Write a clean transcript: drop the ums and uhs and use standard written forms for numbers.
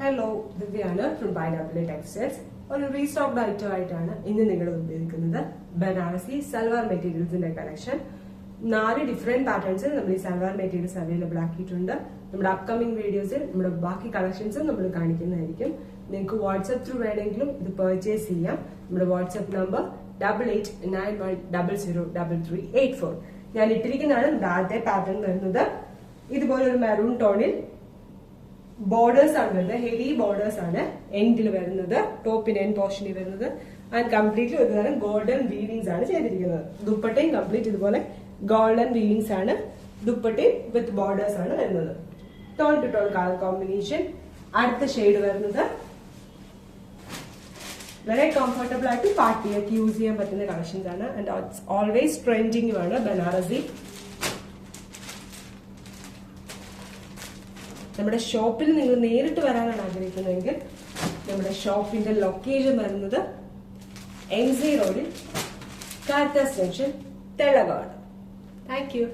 Hello, ദിവ്യാണ് from pineapple textiles. ഒരു restocked item ആയിട്ടാണ് ഇന്ന് നിങ്ങൾ ഉപയോഗിക്കുന്നത്. ബനാറസി സൽവാർ മെറ്റീരിയൽസിന്റെ കളക്ഷൻ. 4 ഡിഫറെന്റ് പാറ്റേൺസിൽ നമ്മൾ ഈ സൽവാർ മെറ്റീരിയൽസ് അവൈലബിൾ ആക്കിയിട്ടുണ്ട്. നമ്മുടെ അപ്കമിംഗ് വീഡിയോസിൽ നമ്മുടെ ബാക്കി കളക്ഷൻസും നമ്മൾ കാണിക്കുന്നതായിരിക്കും. നിങ്ങൾക്ക് വാട്സ്ആപ്പ് ത്രൂ വേണമെങ്കിലും ഇത് പർച്ചേസ് ചെയ്യാം. നമ്മുടെ വാട്സ്ആപ്പ് നമ്പർ 8891003384. ഞാൻ ഇട്ടിരിക്കുന്നതാണ് നമ്മുടെ ആദ്യത്തെ പാറ്റേൺ വരുന്നത്. ഇതുപോലെ ഒരു മെറൂൺ ടോണിൽ ബോർഡേഴ്സ് ആണ് വരുന്നത്. ഹെവി ബോർഡേഴ്സ് ആണ് എൻഡിൽ വരുന്നത്, ടോപ്പിന് എൻഡ് പോർഷനിൽ വരുന്നത്. ആൻഡ് കംപ്ലീറ്റ്ലി ഒരു തരം ഗോൾഡൻ വീവിങ്സ് ആണ് ചെയ്തിരിക്കുന്നത്. ദുപ്പട്ടയും കംപ്ലീറ്റ് ഇതുപോലെ ഗോൾഡൻ വീവിങ്സ് ആണ്. ദുപ്പട്ടയും വിത്ത് ബോർഡേഴ്സ് ആണ് വരുന്നത്. Tone to tone colour combination. അടുത്ത ഷെയ്ഡ് വരുന്നത് വളരെ കംഫർട്ടബിൾ ആയിട്ട് പാർട്ടിയൊക്കെ യൂസ് ചെയ്യാൻ പറ്റുന്ന കളക്ഷൻസ് ആണ്. ആൻഡ് ഓൾവേസ് ട്രെൻഡിങ് ആണ് ബനാറസി. നമ്മുടെ ഷോപ്പിൽ നിങ്ങൾ നേരിട്ട് വരാനാണ് ആഗ്രഹിക്കുന്നതെങ്കിൽ നമ്മുടെ ഷോപ്പിന്റെ ലൊക്കേഷൻ വരുന്നത് MC റോഡിൽ Caritas junction, Thellakad. Thank U.